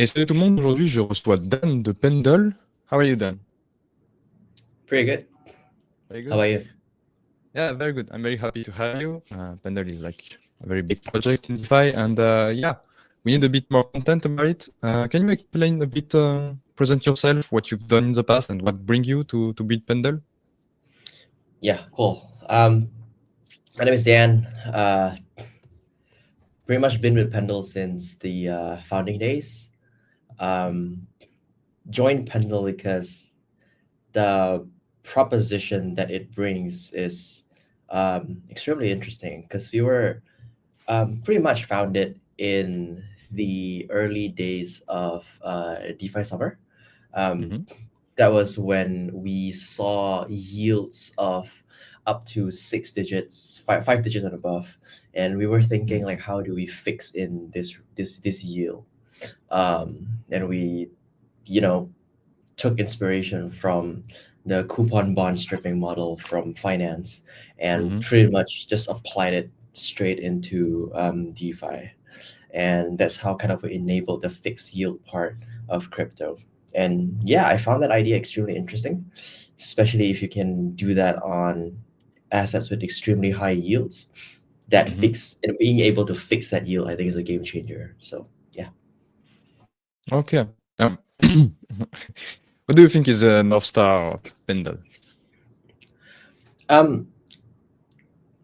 Et salut tout le monde, aujourd'hui je reçois Dan de Pendle. How are you, Dan? Pretty good. Very How good. about you? Yeah, very good. I'm very happy to have you. Pendle is like a very big project in DeFi, and yeah, we need a bit more content about it. Can you explain a bit, present yourself, what you've done in the past, and what bring you to build Pendle? Yeah, cool. My name is Dan. Pretty much been with Pendle since the founding days. Joined Pendle because the proposition that it brings is extremely interesting because we were pretty much founded in the early days of DeFi summer. Um, Mm-hmm. that was when we saw yields of up to 6 digits, five digits and above, and we were thinking like, how do we fix in this yield? And we, you know, took inspiration from the coupon bond stripping model from finance, and Mm-hmm. pretty much just applied it straight into DeFi, and that's how kind of we enabled the fixed yield part of crypto. And yeah, I found that idea extremely interesting, especially if you can do that on assets with extremely high yields. That Mm-hmm. fix and being able to fix that yield, I think, is a game changer. So yeah. Okay. What do you think is a North Star of Pendle? um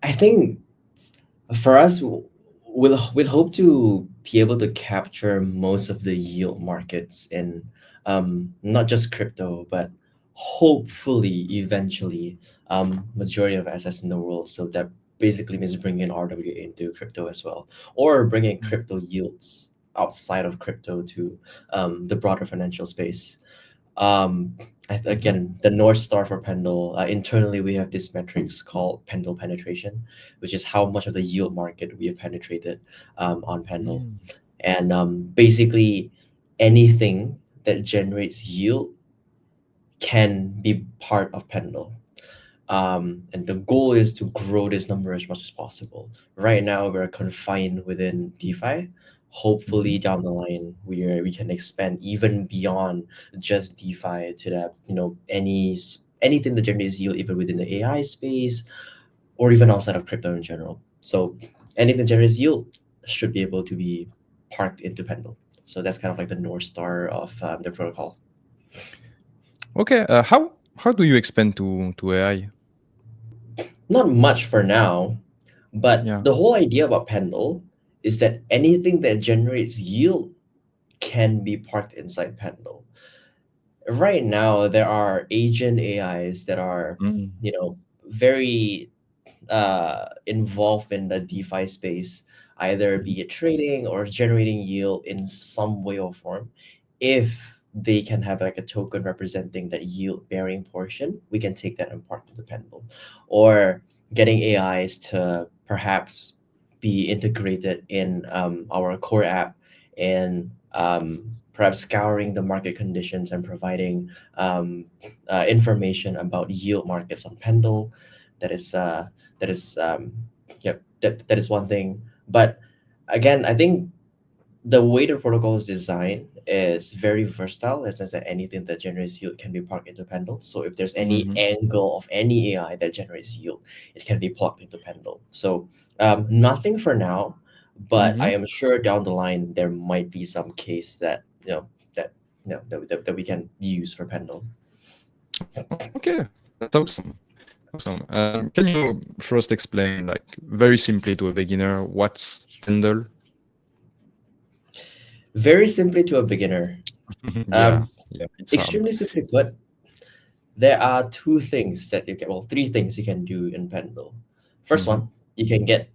I think for us, we'll hope to be able to capture most of the yield markets in not just crypto, but hopefully eventually majority of assets in the world. So that basically means bringing RWA into crypto as well, or bringing crypto yields outside of crypto to the broader financial space. um Again, the North Star for Pendle, internally we have this metrics called Pendle penetration, which is how much of the yield market we have penetrated on Pendle. Mm-hmm. And basically anything that generates yield can be part of Pendle. And the goal is to grow this number as much as possible. Right now, we're confined within DeFi. Hopefully, down the line, we can expand even beyond just DeFi to that, anything that generates yield, even within the AI space or even outside of crypto in general. So anything that generates yield should be able to be parked into Pendle. So that's kind of like the North Star of the protocol. Okay. How do you expand to AI? Not much for now, but Yeah. the whole idea about Pendle is that anything that generates yield can be parked inside Pendle. Right now, there are agent AIs that are, Mm. very involved in the DeFi space, either Mhm. be it trading or generating yield in some way or form. If they can have like a token representing that yield bearing portion, we can take that and park to the Pendle. Or getting AIs to perhaps be integrated in our core app, and perhaps scouring the market conditions and providing information about yield markets on Pendle. That is that is that is one thing. But again, I think the way the protocol is designed is very versatile in the sense that anything that generates yield can be plugged into Pendle. So if there's any Mhm. angle of any AI that generates yield, it can be plugged into Pendle. So nothing for now, but I Mhm. am sure down the line there might be some case that that we can use for Pendle. Okay, that's awesome. Awesome. Can you first explain, like, very simply to a beginner, what's Pendle? Very simply to a beginner, Yeah, um, yeah, it's hard. extremely simply put, there are two things that you can, well, three things you can do in Pendle. First Mhm. one, you can get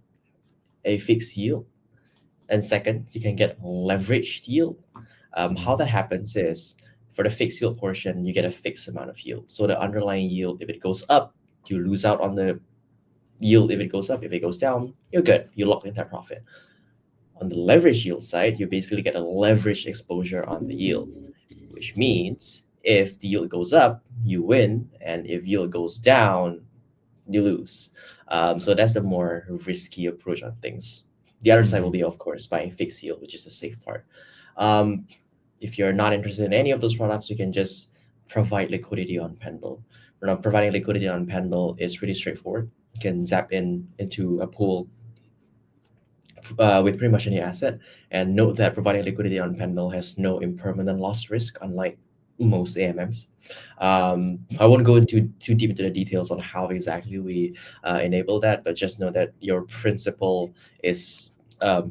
a fixed yield, and second, you can get leveraged yield. How Mhm. that happens is, for the fixed yield portion, you get a fixed amount of yield. So the underlying yield, if it goes up, you lose out on the yield. If it goes up, if it goes down, you're good. You lock in that profit. On the leverage yield side, you basically get a leverage exposure on the yield, which means if the yield goes up, you win, and if yield goes down, you lose. So that's the more risky approach on things. The other side will Mhm. be, of course, buying fixed yield, which is the safe part. Um, If you're not interested in any of those products, you can just provide liquidity on Pendle. Providing liquidity on Pendle is pretty straightforward. You can zap into a pool with pretty much any asset, and note that providing liquidity on Pendle has no impermanent loss risk, unlike most AMMs. I won't go into too deep into the details on how exactly we enable that, but just know that your principal is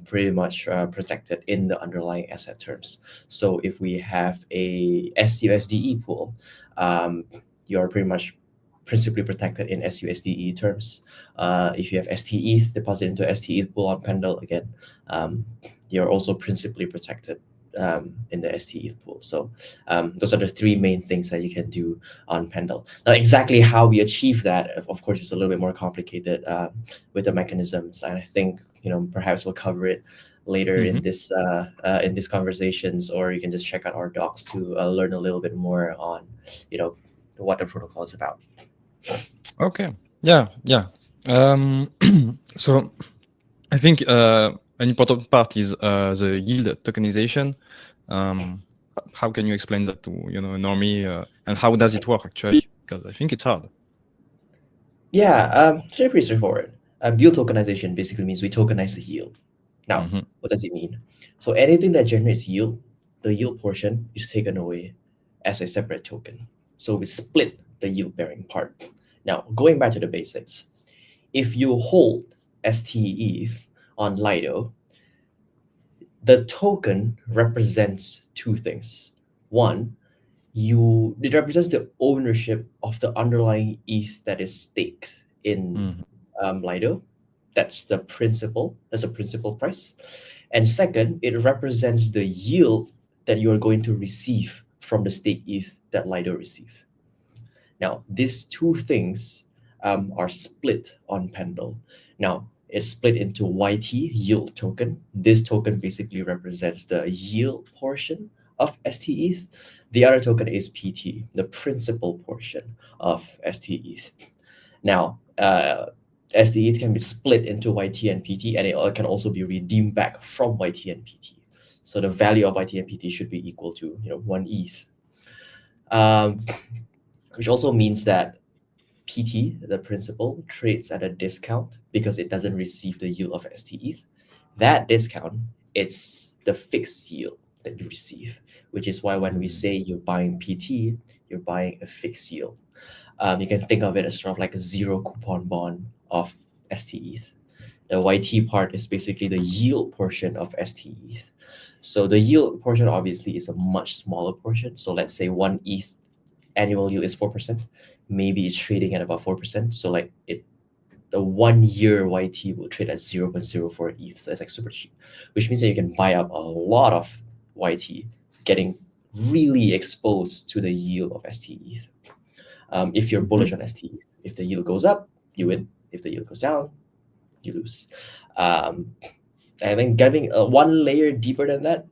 pretty much protected in the underlying asset terms. So if we have a SUSDE pool, you're pretty much principally protected in SUSDE terms. If you have STETH deposit into STETH pool on Pendle, again, you're also principally protected in the STETH pool. So those are the three main things that you can do on Pendle. Now, exactly how we achieve that, of course, is a little bit more complicated with the mechanisms, and I think perhaps we'll cover it later in this conversations, or you can just check out our docs to learn a little bit more on what the protocol is about. Okay. Yeah. So I think an important part is the yield tokenization. How can you explain that to a normie, and how does it work actually? Because I think it's hard. Yeah, pretty straightforward. Yield tokenization basically means we tokenize the yield. Now, what does it mean? So anything that generates yield, the yield portion is taken away as a separate token. So we split the yield-bearing part. Now, going back to the basics, if you hold STETH on Lido, the token represents two things. One, it represents the ownership of the underlying ETH that is staked in Lido. That's the principal. That's a principal price. And second, it represents the yield that you are going to receive from the staked ETH that Lido receives. Now, these two things are split on Pendle. Now, it's split into YT, yield token. This token basically represents the yield portion of STETH. The other token is PT, the principal portion of STETH. Now, STETH can be split into YT and PT, and it can also be redeemed back from YT and PT. So the value of YT and PT should be equal to 1 ETH. Which also means that PT, the principal, trades at a discount because it doesn't receive the yield of STETH. That discount, it's the fixed yield that you receive, which is why when we say you're buying PT, you're buying a fixed yield. You can think of it as sort of like a zero coupon bond of STETH. The YT part is basically the yield portion of STETH. So the yield portion obviously is a much smaller portion. So let's say 1 ETH annual yield is 4%. Maybe it's trading at about 4%. So like the 1 year YT will trade at 0.04 ETH. So it's like super cheap, which means that you can buy up a lot of YT, getting really exposed to the yield of STETH. If you're bullish on STETH, if the yield goes up, you win. If the yield goes down, you lose. I think getting one layer deeper than that,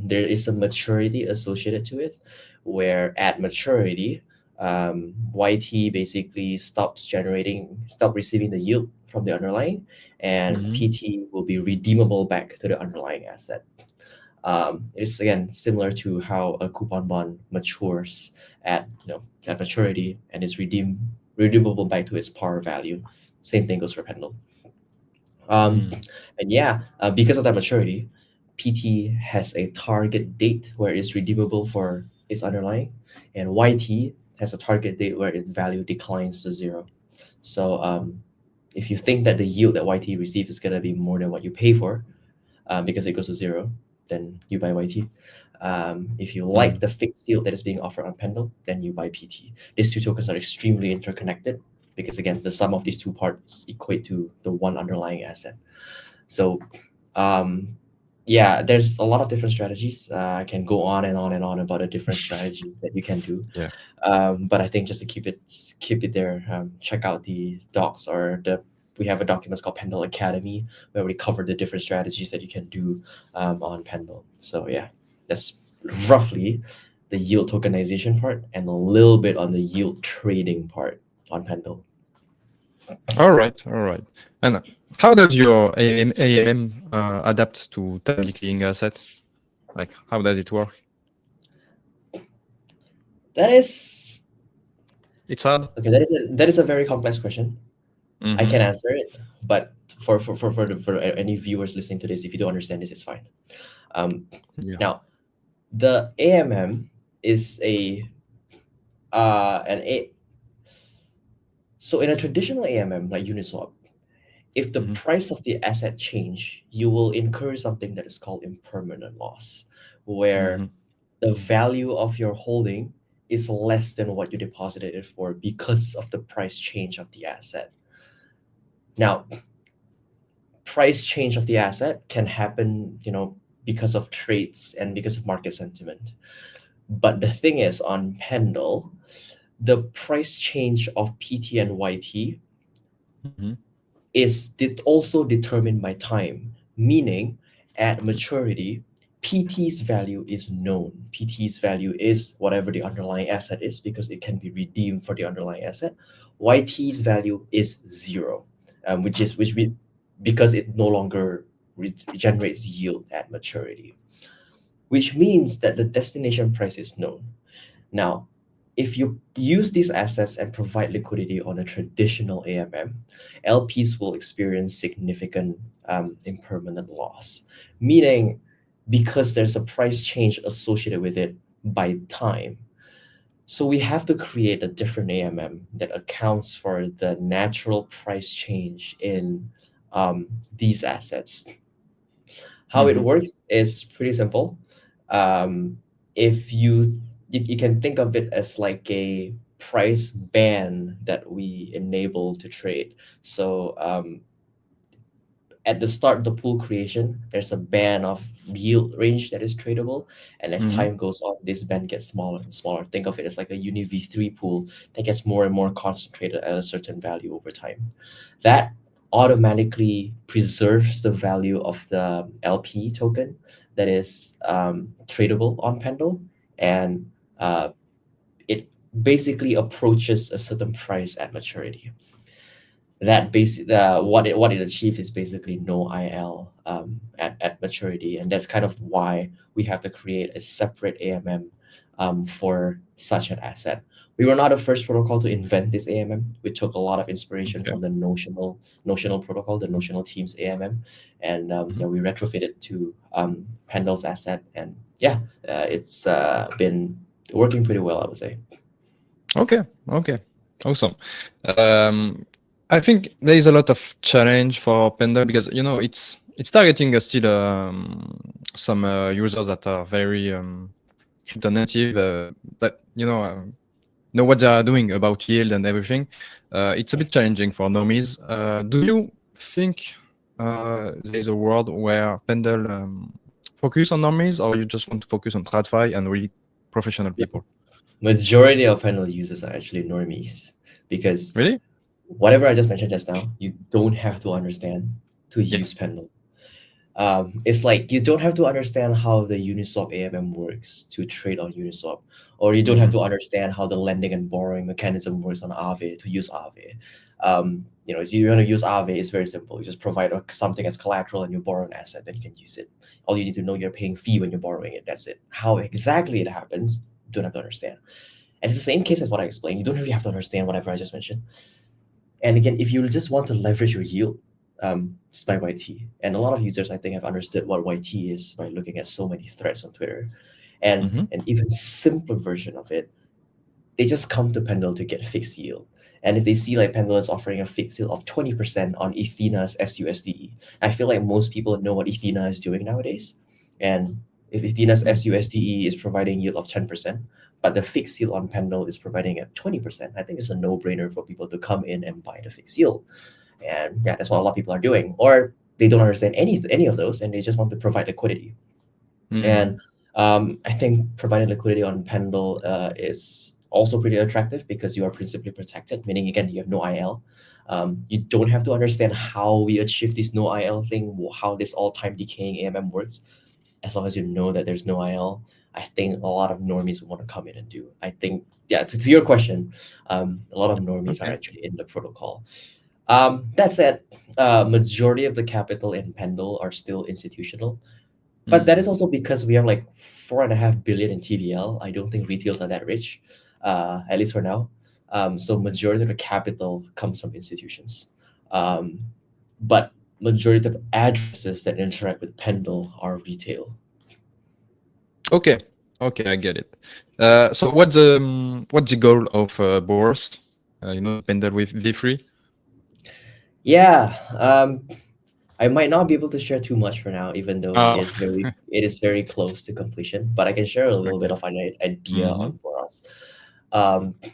there is a maturity associated to it, where at maturity, YT basically stops receiving the yield from the underlying, and PT will be redeemable back to the underlying asset. It's again similar to how a coupon bond matures at maturity and is redeemable back to its par value. Same thing goes for Pendle. And yeah, because of that maturity, PT has a target date where it's redeemable for its underlying, and YT has a target date where its value declines to 0. So if you think that the yield that YT receives is going to be more than what you pay for, because it goes to 0, then you buy YT. If you like the fixed yield that is being offered on Pendle, then you buy PT. These two tokens are extremely interconnected because, again, the sum of these two parts equate to the one underlying asset. So yeah, there's a lot of different strategies. I can go on and on and on about the different strategies that you can do. Yeah. But I think just to keep it there, check out the docs, or we have a document called Pendle Academy where we cover the different strategies that you can do on Pendle. So yeah, that's roughly the yield tokenization part and a little bit on the yield trading part on Pendle. All right. And how does your AMM adapt to time decaying assets? Like, how does it work? That is It's hard. okay. That is a very complex question. I Mhm. can answer it, but for any viewers listening to this, if you don't understand this, it's fine. Yeah. Now, the AMM is an a so in a traditional AMM like Uniswap, if the Mhm. price of the asset change, you will incur something that is called impermanent loss, where Mhm. the value of your holding is less than what you deposited it for because of the price change of the asset. Now, price change of the asset can happen, because of trades and because of market sentiment. But the thing is, on Pendle, the price change of PT and YT Mhm. is also determined by time, meaning at maturity, PT's value is known. PT's value is whatever the underlying asset is because it can be redeemed for the underlying asset. YT's value is zero, which we because it no longer generates yield at maturity, which means that the destination price is known. Now, if you use these assets and provide liquidity on a traditional AMM, LPs will experience significant impermanent loss, meaning because there's a price change associated with it by time. So we have to create a different AMM that accounts for the natural price change in these assets. How it Mhm. works is pretty simple. If you can think of it as like a price band that we enable to trade. So at the start of the pool creation, there's a band of yield range that is tradable, and as Mhm. time goes on, this band gets smaller and smaller. Think of it as like a Uni V3 pool that gets more and more concentrated at a certain value over time. That automatically preserves the value of the LP token that is tradable on Pendle, and uh, it basically approaches a certain price at maturity. That what it achieves is basically no IL at maturity, and that's kind of why we have to create a separate AMM for such an asset. We were not the first protocol to invent this AMM. We took a lot of inspiration Okay. from the notional protocol, the notional team's AMM, and Mhm. we retrofitted to Pendle's asset, and yeah, it's been working pretty well, I would say. Okay. Okay. Awesome. Um, I think there is a lot of challenge for Pendle because it's targeting still some users that are very crypto native, but know what they are doing about yield and everything. It's a bit challenging for normies. Do you think there's a world where Pendle focus on normies, or you just want to focus on TradFi and really professional people? Majority of panel users are actually normies because Really? whatever I just mentioned just now, you don't have to understand to Yeah. use Pendle. It's like you don't have to understand how the Uniswap AMM works to trade on Uniswap, or you don't have Mhm. to understand how the lending and borrowing mechanism works on Aave to use Aave. If you want to use Aave, it's very simple. You just provide something as collateral and you borrow an asset, then you can use it. All you need to know, you're paying fee when you're borrowing it. That's it. How exactly it happens, you don't have to understand. And it's the same case as what I explained. You don't really have to understand whatever I just mentioned. And again, if you just want to leverage your yield, it's by YT. And a lot of users, I think, have understood what YT is by looking at so many threads on Twitter. And Mhm. an even simpler version of it, they just come to Pendle to get fixed yield. And if they see like Pendle is offering a fixed yield of 20% on Athena's SUSDE, I feel like most people know what Athena is doing nowadays. And if Athena's Mm. SUSDE is providing yield of 10%, but the fixed yield on Pendle is providing at 20%, I think it's a no-brainer for people to come in and buy the fixed yield. And yeah, that's what a lot of people are doing. Or they don't understand any of those and they just want to provide liquidity. Mm. And I think providing liquidity on Pendle is also pretty attractive because you are principally protected, meaning again you have no IL. You don't have to understand how we achieve this no IL thing, how this all time decaying AMM works. As long as you know that there's no IL, I think a lot of normies want to come in and do. I think yeah, to your question, a lot of normies are Okay. actually in the protocol. That said, majority of the capital in Pendle are still institutional, but that Mm. is also because we have like 4.5 billion in TVL. I don't think retails are that rich. at least for now. So majority of the capital comes from institutions, but majority of addresses that interact with Pendle are retail. Okay, I get it. So what's the goal of Boros? Pendle with V3. Yeah, I might not be able to share too much for now, even though Oh, it is very close to completion. But I can share a little bit okay. of an idea Mhm. on Boros.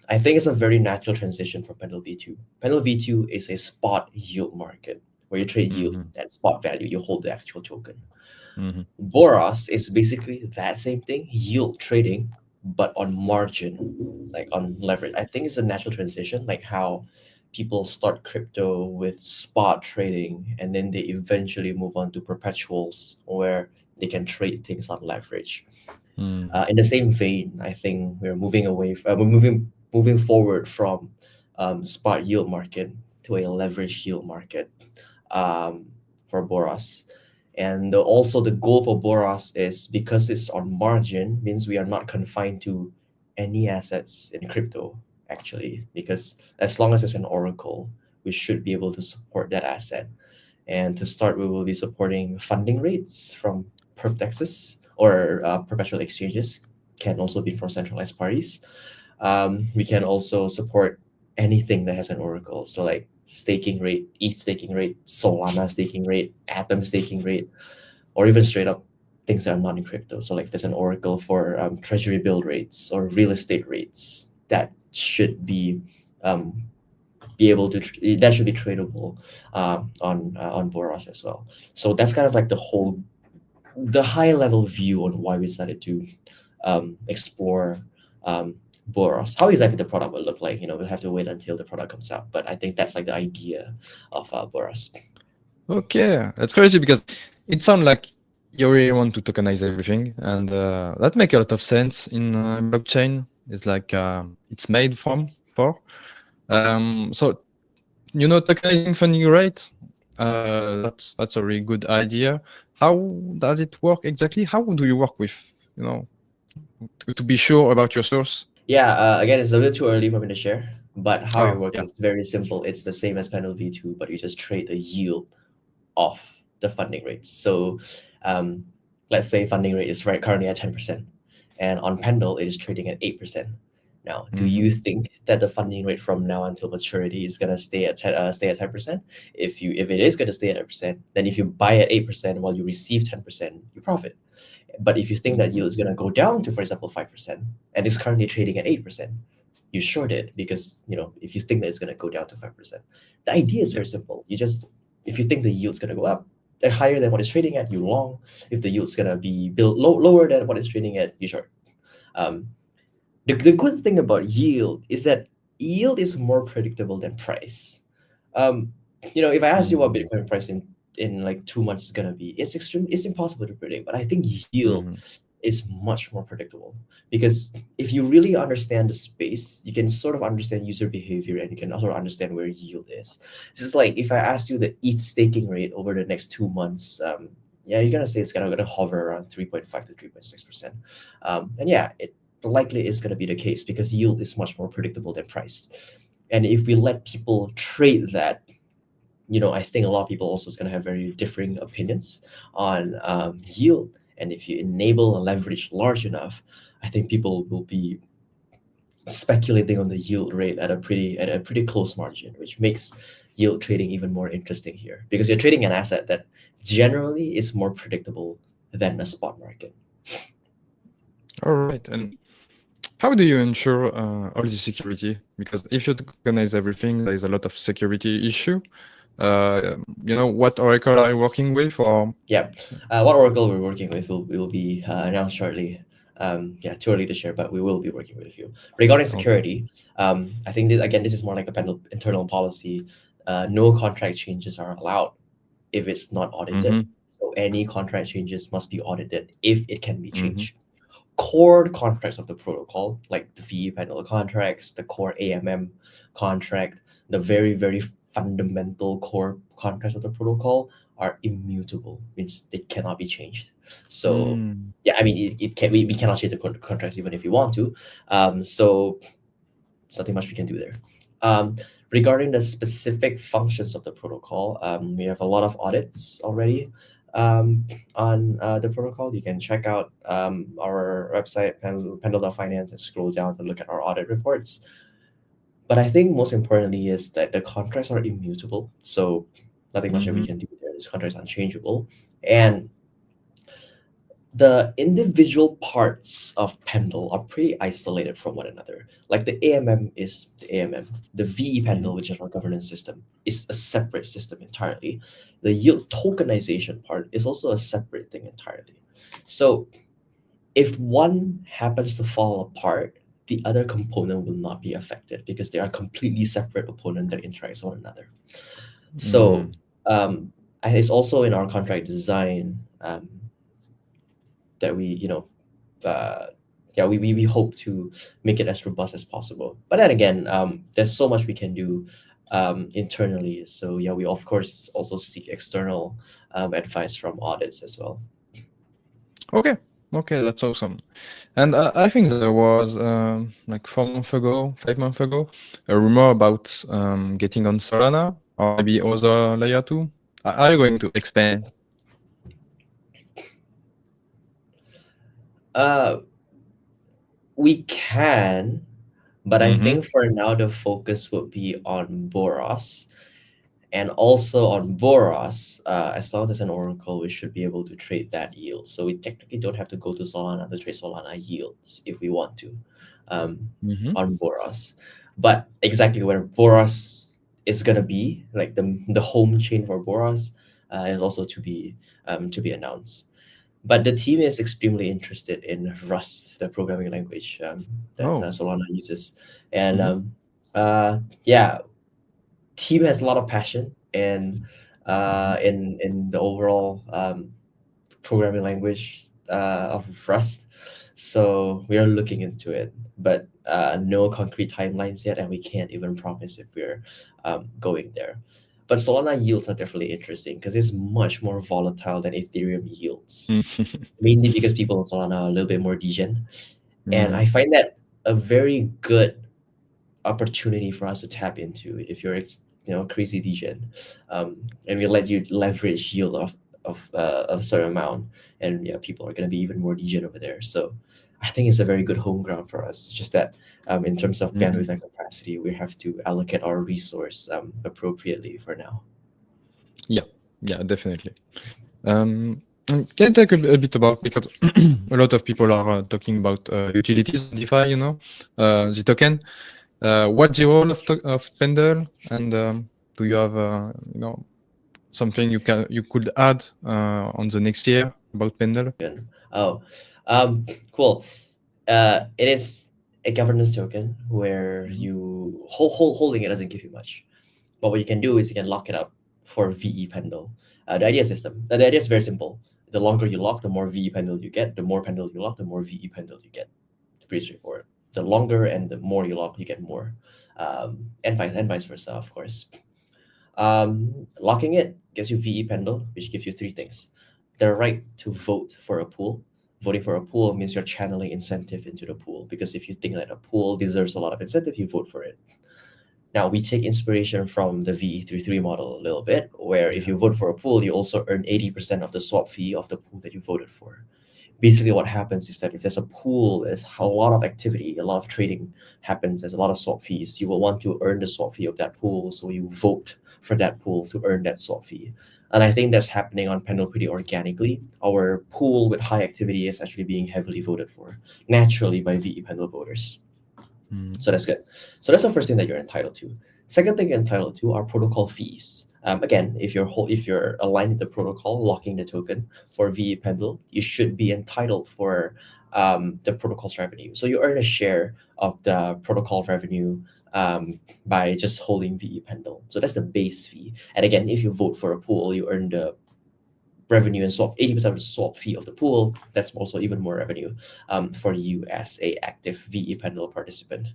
I think it's a very natural transition from Pendle V2. Pendle V2 is a spot yield market where you trade yield Mhm. at spot value. You hold the actual token. Mhm. Boros is basically that same thing, yield trading, but on margin, like on leverage. I think it's a natural transition, like how people start crypto with spot trading and then they eventually move on to perpetuals where they can trade things on leverage. Mhm. In the same vein, I think we're moving away. We're moving forward from spot yield market to a leverage yield market um, for Boros. And also the goal for Boros is because it's on margin, means we are not confined to any assets in crypto, actually, because as long as it's an oracle, we should be able to support that asset. And to start, we will be supporting funding rates from perp or perpetual exchanges, can also be from centralized parties. We can also support anything that has an oracle. So like staking rate, ETH staking rate, Solana staking rate, Atom staking rate, or even straight up things that are not in crypto. So like there's an oracle for treasury bill rates or real estate rates that should um, be able to that should be tradable on Boros as well. So that's kind of like the high level view on why we decided to explore um, Boros. How exactly the product will look like, we'll have to wait until the product comes out. But I think that's like the idea of Boros. Okay, that's crazy because it sounds like you really want to tokenize everything, and that makes a lot of sense in blockchain. It's like it's made for. So tokenizing funding rate. That's a really good idea. How does it work exactly? How do you work with to be sure about your source? Yeah, again, it's a little too early for me to share, but how it Oh, works yeah. is very simple. It's the same as Pendle V2, but you just trade the yield of the funding rates. So um, let's say funding rate is right currently at 10%, and on Pendle it is trading at 8%. Now, do Mhm. you think that the funding rate from now until maturity is gonna stay at 10%? If it is gonna stay at 10%, then if you buy at 8% while you receive 10%, you profit. But if you think that Mhm. yield is gonna go down to, for example, 5%, and it's currently trading at 8%, you short it because if you think that it's gonna go down to 5%. The idea is Yeah. very simple. If you think the yield's gonna go up higher than what it's trading at, you long. If the yield's gonna be built lower than what it's trading at, you short. Um, the good thing about yield is that yield is more predictable than price. Um, if I ask you what Mhm. Bitcoin price in like 2 months is gonna be, it's impossible to predict. But I think yield Mhm. is much more predictable because if you really understand the space, you can sort of understand user behavior and you can also understand where yield is. It's just like if I ask you the ETH staking rate over the next 2 months, yeah, you're gonna say it's gonna hover around 3.5 to 3.6%. And yeah, it likely is gonna be the case because yield is much more predictable than price. And if we let people trade that, I think a lot of people also is going to have very differing opinions on yield. And if you enable a leverage large enough, I think people will be speculating on the yield rate at a pretty close margin, which makes yield trading even more interesting here because you're trading an asset that generally is more predictable than a spot market. All right. And how do you ensure all the security? Because if you tokenize everything, there is a lot of security issue. What Oracle are you working with, or Yeah, what oracle we're working with will be announced shortly. Yeah, too early to share, but we will be working with you regarding okay. security. I think this is more like a internal policy. No contract changes are allowed if it's not audited. Mm-hmm. So any contract changes must be audited if it can be Mm-hmm. changed. Core contracts of the protocol, like the fee pendle contracts, the core AMM contract, the very, very fundamental core contracts of the protocol are immutable, means they cannot be changed. So Mm. yeah, I mean we cannot change the contracts even if we want to. So There's nothing much we can do there. Regarding the specific functions of the protocol, we have a lot of audits already on the protocol. You can check out our website, pendle.finance, and scroll down to look at our audit reports. But I think most importantly is that the contracts are immutable. So nothing much that we can do there. This contract is unchangeable. And the individual parts of Pendle are pretty isolated from one another. Like the AMM is the AMM. The VE Pendle, which is our governance system, is a separate system entirely. The yield tokenization part is also a separate thing entirely. So if one happens to fall apart, the other component will not be affected because they are completely separate components that interact with one another. So and it's also in our contract design that we, we hope to make it as robust as possible. But then again, there's so much we can do internally. So yeah, we of course also seek external advice from audits as well. Okay, that's awesome. And I think there was like 4 months ago, 5 months ago, a rumor about getting on Solana or maybe other layer 2. Are you going to expand? We can, but I think for now the focus would be on Boros. And also on Boros, as long as there's an oracle, we should be able to trade that yield. So we technically don't have to go to Solana to trade Solana yields if we want to on Boros. But exactly where Boros is gonna be, like the home chain for Boros, is also to be announced. But the team is extremely interested in Rust, the programming language that Solana uses, and team has a lot of passion and in the overall programming language of Rust. So we are looking into it, but no concrete timelines yet, and we can't even promise if we're going there. But Solana yields are definitely interesting because it's much more volatile than Ethereum yields, mainly because people in Solana are a little bit more degen. And I find that a very good opportunity for us to tap into if you're crazy degen, and we let you leverage yield of a certain amount, and people are going to be even more degen over there. So I think it's a very good home ground for us. It's just that in terms of bandwidth and capacity, we have to allocate our resource appropriately for now. Yeah, definitely. Can you talk a bit about, because a lot of people are talking about utilities, DeFi, the token. What's the role of Pendle, and do you have something you could add on the next year about Pendle? Cool. It is a governance token where you holding it doesn't give you much, but what you can do is you can lock it up for VE Pendle. The idea is very simple. The longer you lock, the more VE Pendle you get. The more Pendle you lock, the more VE Pendle you get. Pretty straightforward. The longer and the more you lock, you get more, and vice versa, of course. Locking it gets you VE Pendle, which gives you 3 things: the right to vote for a pool. Voting for a pool means you're channeling incentive into the pool, because if you think that a pool deserves a lot of incentive, you vote for it. Now, we take inspiration from the VE33 model a little bit, where if you vote for a pool, you also earn 80% of the swap fee of the pool that you voted for. Basically, what happens is that if there's a pool, there's a lot of activity, a lot of trading happens, there's a lot of swap fees. You will want to earn the swap fee of that pool, so you vote for that pool to earn that swap fee. And I think that's happening on Pendle pretty organically. Our pool with high activity is actually being heavily voted for naturally by VE Pendle voters. So that's good. So that's the first thing that you're entitled to. Second thing you're entitled to are protocol fees. Again, if you're aligned with the protocol, locking the token for VE Pendle, you should be entitled for the protocol's revenue. So you earn a share of the protocol revenue by just holding VE Pendle. So that's the base fee. And again, if you vote for a pool, you earn the revenue and swap 80% of the swap fee of the pool. That's also even more revenue for you as a active VE Pendle participant.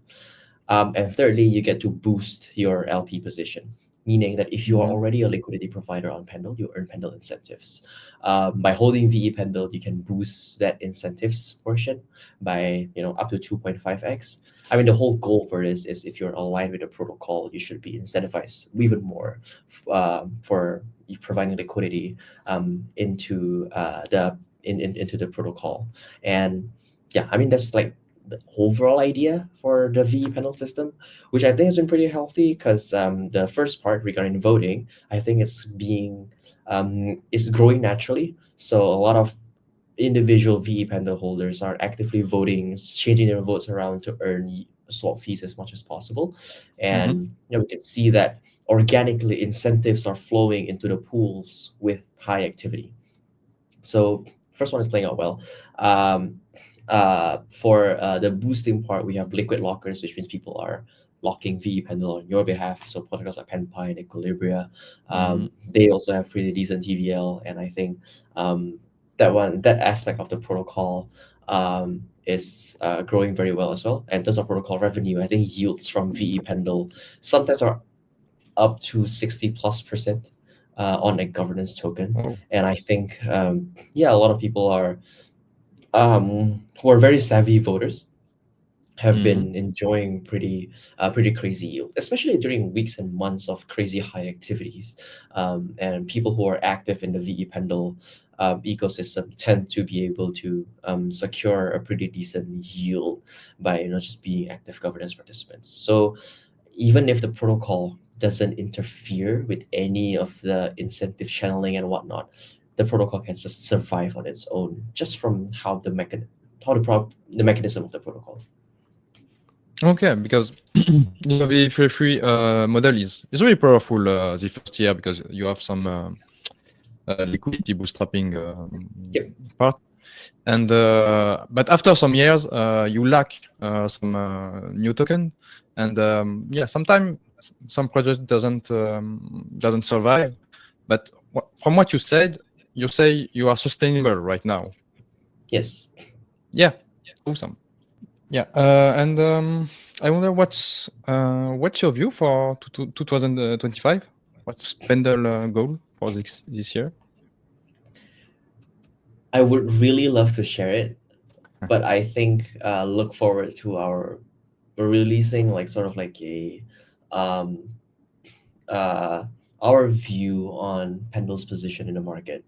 And thirdly, you get to boost your LP position, meaning that if you are already a liquidity provider on Pendle, you earn Pendle incentives. By holding VE Pendle, you can boost that incentives portion by up to 2.5x. I mean, the whole goal for this is if you're aligned with the protocol, you should be incentivized even more for providing liquidity into into the protocol. And yeah, I mean that's like the overall idea for the VE panel system, which I think has been pretty healthy because the first part regarding voting, I think is growing naturally. So a lot of individual VE Pendle holders are actively voting, changing their votes around to earn swap fees as much as possible. And we can see that organically incentives are flowing into the pools with high activity. So first one is playing out well. For the boosting part, we have liquid lockers, which means people are locking VE Pendle on your behalf. So protocols like PenPy and Equilibria, they also have pretty decent TVL, and I think that aspect of the protocol is growing very well as well. And in terms of protocol revenue, I think yields from VE Pendle sometimes are up to 60+% on a governance token. Oh. And I think a lot of people are who are very savvy voters have been enjoying pretty crazy yield, especially during weeks and months of crazy high activities. And people who are active in the VE Pendle ecosystem tend to be able to secure a pretty decent yield by just being active governance participants. So even if the protocol doesn't interfere with any of the incentive channeling and whatnot, the protocol can just survive on its own, just from how the mechanism of the protocol. Okay, because the free model is really powerful the first year because you have some liquidity bootstrapping part, and but after some years you lack some new token, and sometimes some project doesn't survive. But from what you said, you say you are sustainable right now. Yes. Yeah. Awesome. Yeah, and I wonder what's your view for 2025? What's Pendle goal for this year? I would really love to share it, but I think look forward to we're releasing like sort of like a our view on Pendle's position in the market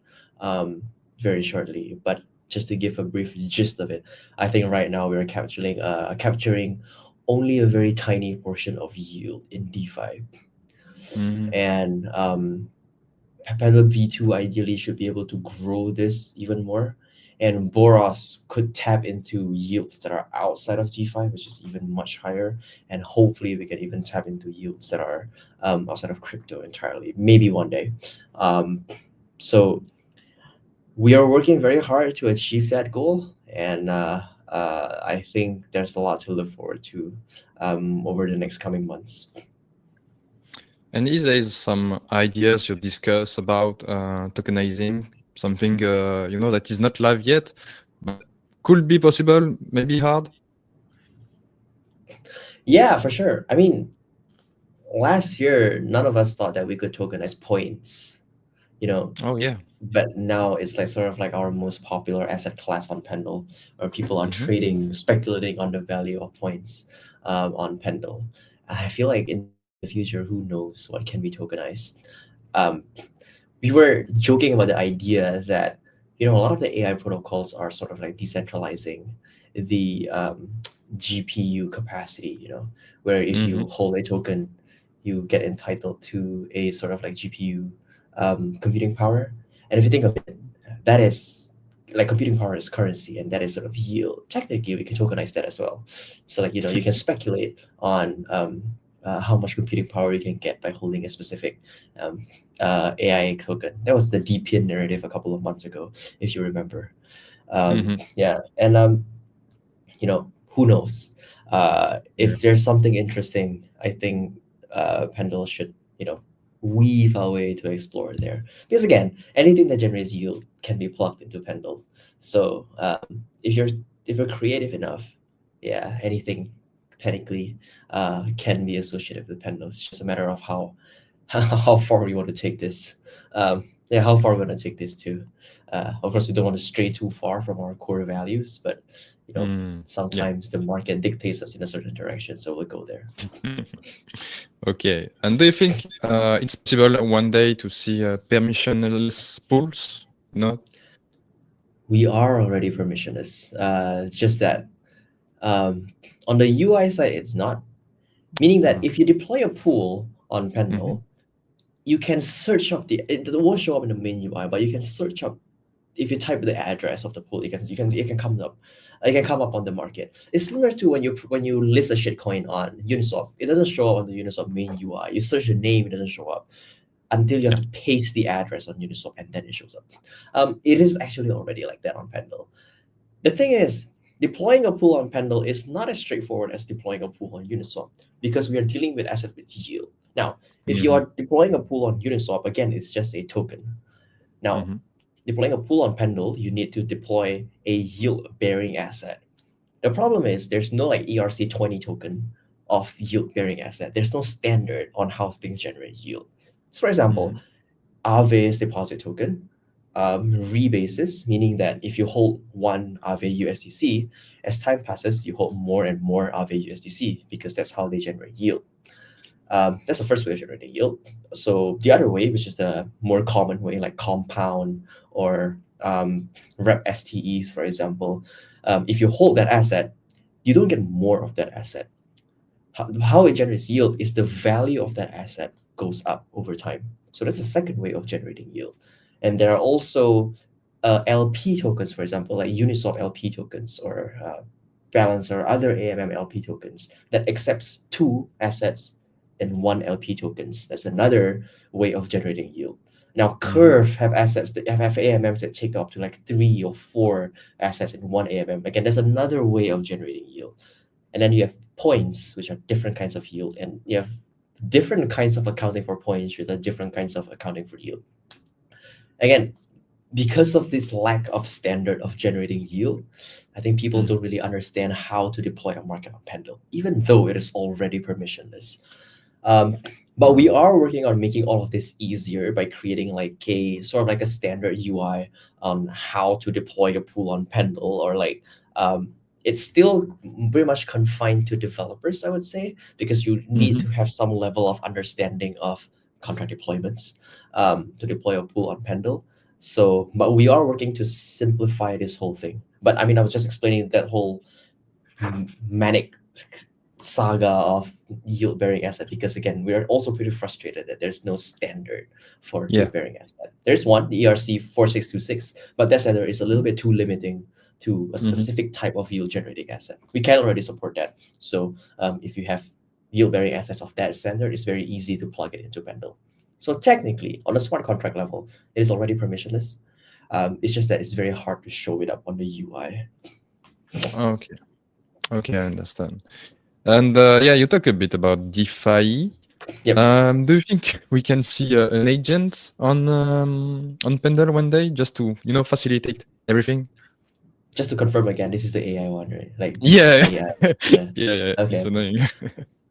very shortly. But just to give a brief gist of it, I think right now we're capturing only a very tiny portion of yield in DeFi. And Pendle V2 ideally should be able to grow this even more. And Boros could tap into yields that are outside of DeFi, which is even much higher. And hopefully we can even tap into yields that are outside of crypto entirely, maybe one day. So we are working very hard to achieve that goal. And I think there's a lot to look forward to over the next coming months. And is there some ideas you discuss about tokenizing something that is not live yet, but could be possible, maybe hard? Yeah, for sure. I mean, last year none of us thought that we could tokenize points, Oh yeah. but now it's like sort of like our most popular asset class on Pendle, where people are trading, speculating on the value of points on Pendle. And I feel like in the future, who knows what can be tokenized. We were joking about the idea that a lot of the AI protocols are sort of like decentralizing the GPU capacity, where if you hold a token, you get entitled to a sort of like GPU computing power. And if you think of it, that is like computing power is currency, and that is sort of yield. Technically, we can tokenize that as well. So like, you can speculate on how much computing power you can get by holding a specific AI token. That was the DPN narrative a couple of months ago, if you remember. Yeah, and who knows? If there's something interesting, I think Pendle should weave our way to explore there. Because again, anything that generates yield can be plugged into Pendle. So if you're creative enough, anything technically can be associated with Pendle. It's just a matter of how far we want to take this. yeah, how far we're gonna take this to. Of course, we don't want to stray too far from our core values, but Yeah. sometimes the market dictates us in a certain direction, so we'll go there. Okay. And do you think it's possible one day to see permissionless pools? No. We are already permissionless. It's just that on the UI side, it's not. Meaning that if you deploy a pool on Pendle, you can search up it won't show up in the main UI, but you can search up. If you type the address of the pool, it can come up. It can come up on the market. It's similar to when you list a shitcoin on Uniswap. It doesn't show up on the Uniswap main UI. You search the name, it doesn't show up until you have to paste the address on Uniswap, and then it shows up. It is actually already like that on Pendle. The thing is, deploying a pool on Pendle is not as straightforward as deploying a pool on Uniswap because we are dealing with asset with yield. Now, if you are deploying a pool on Uniswap, again, it's just a token. Now, deploying a pool on Pendle, you need to deploy a yield-bearing asset. The problem is there's no like ERC20 token of yield-bearing asset. There's no standard on how things generate yield. So, for example, Aave's deposit token, rebases, meaning that if you hold one Aave USDC, as time passes, you hold more and more Aave USDC because that's how they generate yield. That's the first way of generating yield. So the other way, which is the more common way, like compound or rep STE, for example, if you hold that asset, you don't get more of that asset. How it generates yield is the value of that asset goes up over time. So that's the second way of generating yield. And there are also LP tokens, for example, like Uniswap LP tokens or Balance or other AMM LP tokens that accepts two assets and one LP tokens. That's another way of generating yield. Now, Curve have assets that have AMMs that take up to like 3 or 4 assets in one AMM. Again, that's another way of generating yield. And then you have points, which are different kinds of yield, and you have different kinds of accounting for points with different kinds of accounting for yield. Again, because of this lack of standard of generating yield, I think people don't really understand how to deploy a market on Pendle, even though it is already permissionless. But we are working on making all of this easier by creating like a sort of like a standard UI on how to deploy a pool on Pendle, or like it's still very much confined to developers, I would say, because you need to have some level of understanding of contract deployments to deploy a pool on Pendle. So, but we are working to simplify this whole thing. But I mean, I was just explaining that whole manic saga of yield-bearing asset because again, we are also pretty frustrated that there's no standard for yield-bearing asset. There's one, the ERC 4626, but that standard is a little bit too limiting to a specific type of yield-generating asset. We can already support that. So if you have yield-bearing assets of that standard, it's very easy to plug it into Pendle. So technically, on a smart contract level, it is already permissionless. It's just that it's very hard to show it up on the UI. Okay, I understand. And yeah, you talk a bit about DeFi. Yep. Do you think we can see an agent on Pendle one day just to facilitate everything? Just to confirm again, this is the AI one, right? Like Yeah. yeah. Okay. It's annoying.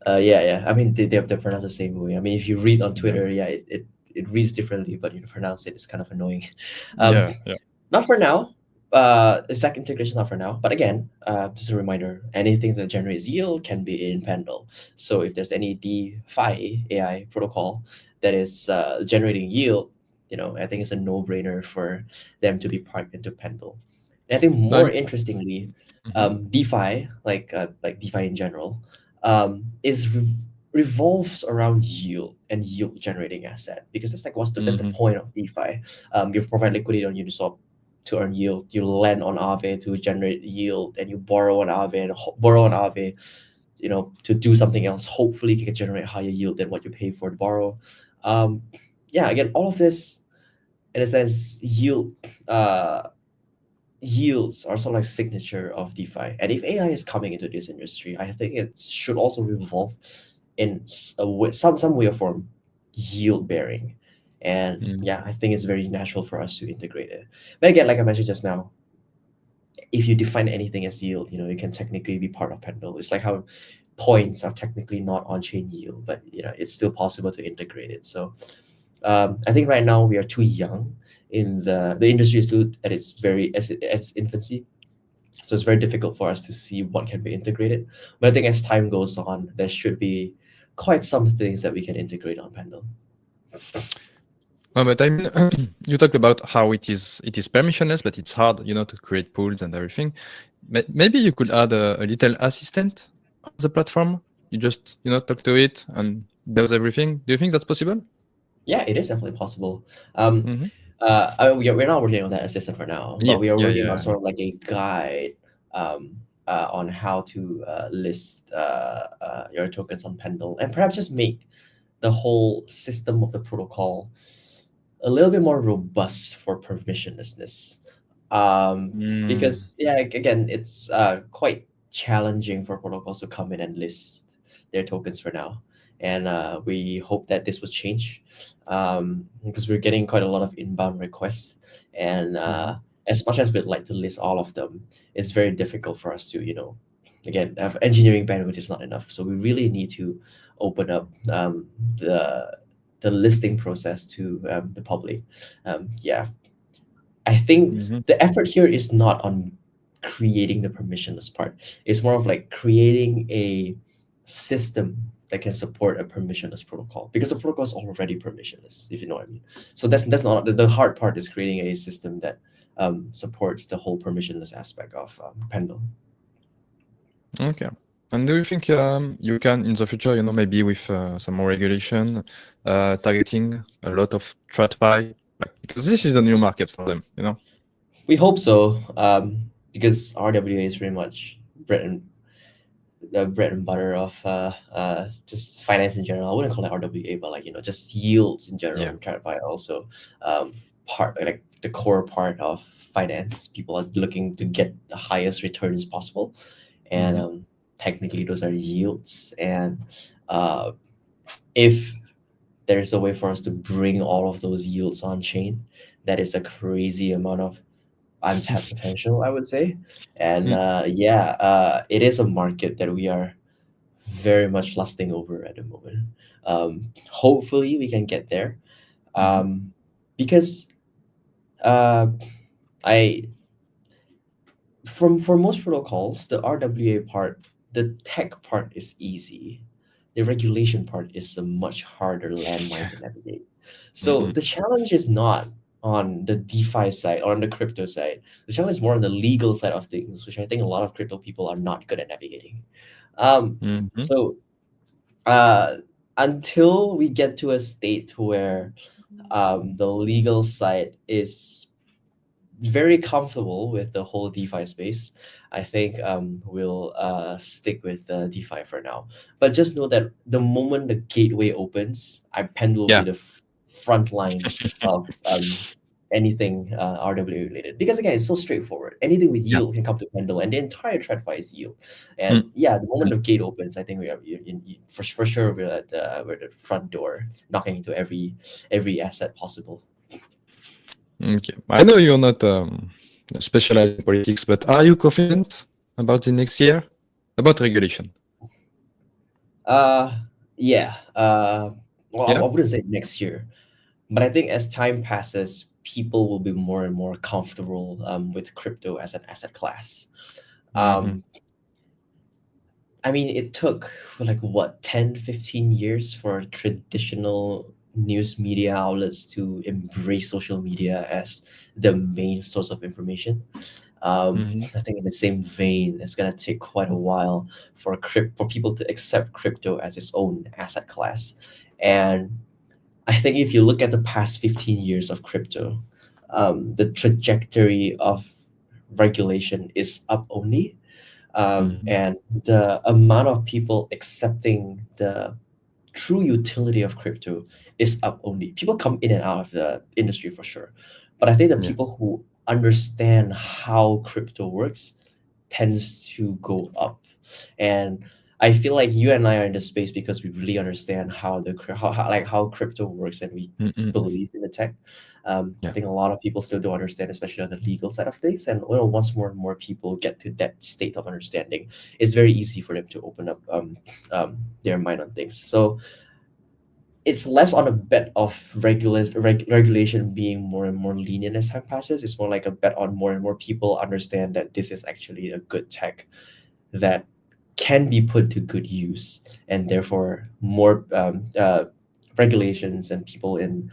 Yeah. I mean, they pronounced the same way. I mean, if you read on Twitter, it reads differently, but you pronounce it's kind of annoying. Yeah. Not for now. Stack integration not for now, but again, just a reminder, anything that generates yield can be in Pendle. So if there's any DeFi AI protocol that is generating yield, I think it's a no-brainer for them to be parked into Pendle. And I think more interestingly, DeFi, like DeFi in general, revolves around yield and yield generating asset, because that's like that's the point of DeFi. You provide liquidity on Uniswap to earn yield, you lend on Aave to generate yield, and you borrow on Aave to do something else. Hopefully you can generate higher yield than what you pay for to borrow. Again, all of this, in a sense, yields are sort of like signature of DeFi. And if AI is coming into this industry, I think it should also revolve in some way or form yield bearing. And I think it's very natural for us to integrate it. But again, like I mentioned just now, if you define anything as yield, it can technically be part of Pendle. It's like how points are technically not on-chain yield, but it's still possible to integrate it. So I think right now we are too young in the industry is still at its infancy. So it's very difficult for us to see what can be integrated. But I think as time goes on, there should be quite some things that we can integrate on Pendle. No, but I mean, you talked about how it is permissionless, but it's hard, to create pools and everything. Maybe you could add a little assistant on the platform. You just, talk to it and does everything. Do you think that's possible? Yeah, it is definitely possible. Mm-hmm. We're not working on that assistant for now, Yeah, but we are yeah, working on yeah. sort of like a guide on how to list your tokens on Pendle, and perhaps just make the whole system of the protocol a little bit more robust for permissionlessness. Because again, it's quite challenging for protocols to come in and list their tokens for now, and we hope that this will change, because we're getting quite a lot of inbound requests, and as much as we'd like to list all of them, it's very difficult for us to again, engineering bandwidth is not enough, so we really need to open up the listing process to the public. Yeah, I think Mm-hmm. the effort here is not on creating the permissionless part. It's more of like creating a system that can support a permissionless protocol, because the protocol is already permissionless, if you know what I mean. So that's not the hard part. Is creating a system that supports the whole permissionless aspect of Pendle. Okay. And do you think you can in the future, maybe with some more regulation, targeting a lot of TradFi, because this is a new market for them. We hope so, because RWA is pretty much bread and the bread and butter of just finance in general. I wouldn't call it RWA, but like just yields in general. Yeah. And TradFi also part like the core part of finance. People are looking to get the highest returns possible, and technically those are yields. And if there's a way for us to bring all of those yields on chain, that is a crazy amount of untapped potential, I would say. And it is a market that we are very much lusting over at the moment. Hopefully we can get there, because I for most protocols, the RWA part, the tech part is easy. The regulation part is a much harder landmine to navigate. So the challenge is not on the DeFi side or on the crypto side. The challenge is more on the legal side of things, which I think a lot of crypto people are not good at navigating. So until we get to a state where the legal side is very comfortable with the whole DeFi space, I think we'll stick with DeFi for now. But just know that the moment the gateway opens, Pendle will Yeah. be the front line of anything RWA related. Because again, it's so straightforward. Anything with yield can come to Pendle, and the entire TradFi is yield. And the moment the gate opens, I think we are for sure we're at the front door, knocking into every asset possible. Okay. I know you're not specialized in politics, but are you confident about the next year? About regulation? Yeah. Well, Yeah. I wouldn't say next year, but I think as time passes, people will be more and more comfortable with crypto as an asset class. I mean, it took like what 10, 15 years for traditional news media outlets to embrace social media as the main source of information. I think in the same vein, it's gonna take quite a while for people to accept crypto as its own asset class. And I think if you look at the past 15 years of crypto, the trajectory of regulation is up only. And the amount of people accepting the true utility of crypto is up only. People come in and out of the industry for sure, but I think the Yeah. people who understand how crypto works tends to go up. And I feel like you and I are in the space because we really understand how how crypto works, and we believe in the tech. I think a lot of people still don't understand, especially on the legal side of things. And once more and more people get to that state of understanding, it's very easy for them to open up their mind on things. So it's less on a bet of regulation being more and more lenient as time passes. It's more like a bet on more and more people understand that this is actually a good tech that can be put to good use, and therefore more regulations and people in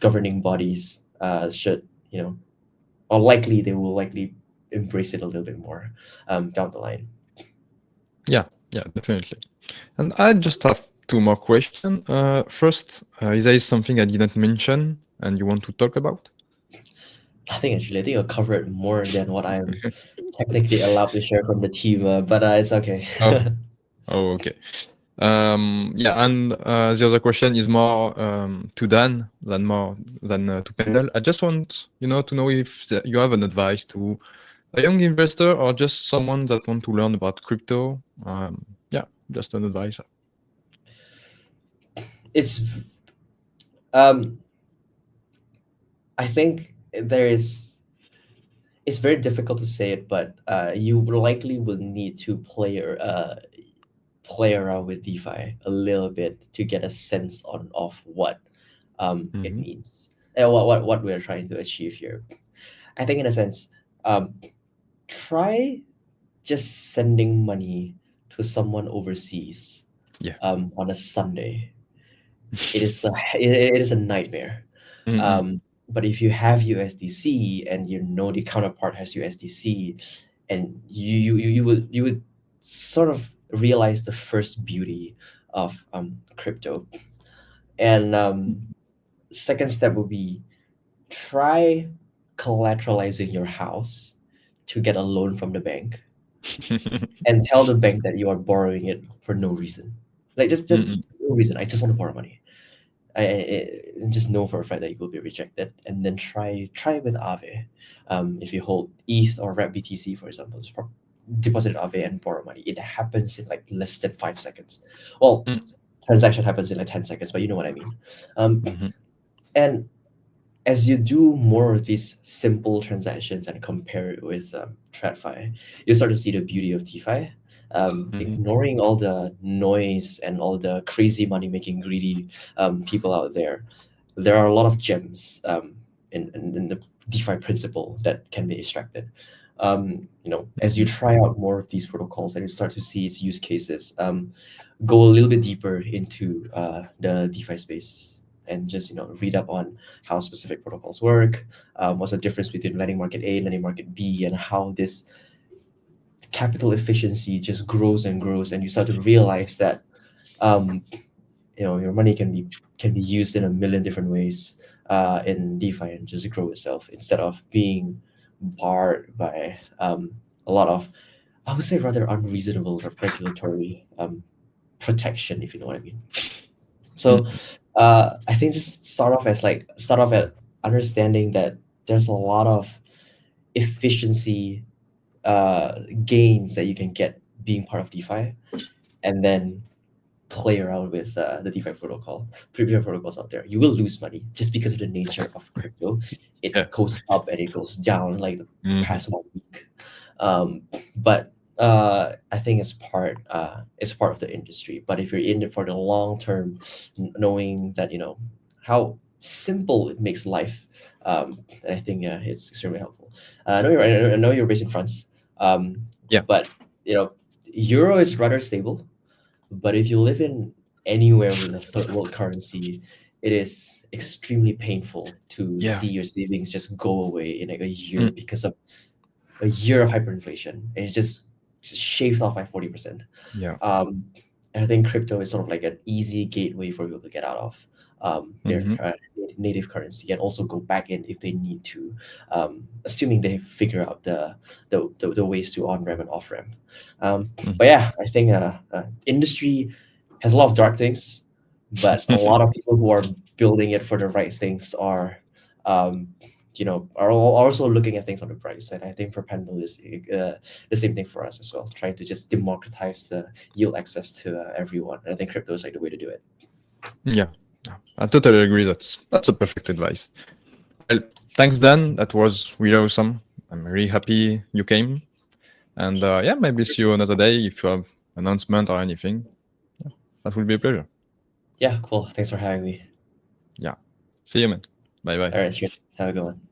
governing bodies should, or likely they will likely embrace it a little bit more down the line. Yeah, definitely. And I just have two more questions. First, is there something I didn't mention and you want to talk about? Nothing actually. I think I'll cover it more than what I'm technically allowed to share from the team, but it's okay. Oh, okay. Yeah, and the other question is more to Dan than to Pendle. I just want to know if you have an advice to a young investor or just someone that want to learn about crypto. Yeah, just an advice. It's I think it's very difficult to say it, but you likely will need to play around with DeFi a little bit to get a sense of what it means and what we're trying to achieve here. I think in a sense, try just sending money to someone overseas on a Sunday. It is a nightmare. But if you have USDC and the counterpart has USDC, and you would sort of realize the first beauty of crypto. And second step would be try collateralizing your house to get a loan from the bank, and tell the bank that you are borrowing it for no reason, like just no reason. I just want to borrow money. I just know for a fact that you will be rejected, and then try with Aave. If you hold ETH or Wrap BTC, for example, just deposit in Aave and borrow money. It happens in like less than 5 seconds. Well, transaction happens in like 10 seconds, but you know what I mean. And as you do more of these simple transactions and compare it with TradFi, you start to see the beauty of DeFi. Ignoring all the noise and all the crazy money-making greedy people out there, there are a lot of gems in the DeFi principle that can be extracted. As you try out more of these protocols and you start to see its use cases, go a little bit deeper into the DeFi space and just read up on how specific protocols work, what's the difference between lending market A and lending market B, and how this capital efficiency just grows and grows, and you start to realize that your money can be used in a million different ways in DeFi and just grow itself, instead of being barred by a lot of, I would say, rather unreasonable regulatory protection, if you know what I mean. So I think just start off at understanding that there's a lot of efficiency gains that you can get being part of DeFi, and then play around with the DeFi protocols out there. You will lose money just because of the nature of crypto. It goes up and it goes down like the past 1 week. But I think it's part of the industry. But if you're in it for the long term, knowing that how simple it makes life, I think it's extremely helpful. I know you're based in France. But euro is rather stable. But if you live in anywhere with a third world currency, it is extremely painful to see your savings just go away in like a year because of a year of hyperinflation, and it's just shaved off by 40%. And I think crypto is sort of like an easy gateway for people to get out of their native currency, and also go back in if they need to, assuming they figure out the ways to on-ramp and off-ramp. But yeah, I think industry has a lot of dark things, but a lot of people who are building it for the right things are also looking at things on the bright side. I think for Pendle is the same thing for us as well, trying to just democratize the yield access to everyone. And I think crypto is like the way to do it. Yeah, I totally agree. That's a perfect advice. Well, thanks, Dan. That was really awesome. I'm really happy you came. And maybe see you another day if you have announcement or anything. That will be a pleasure. Yeah, cool. Thanks for having me. Yeah. See you, man. Bye bye. All right, cheers. Have a good one.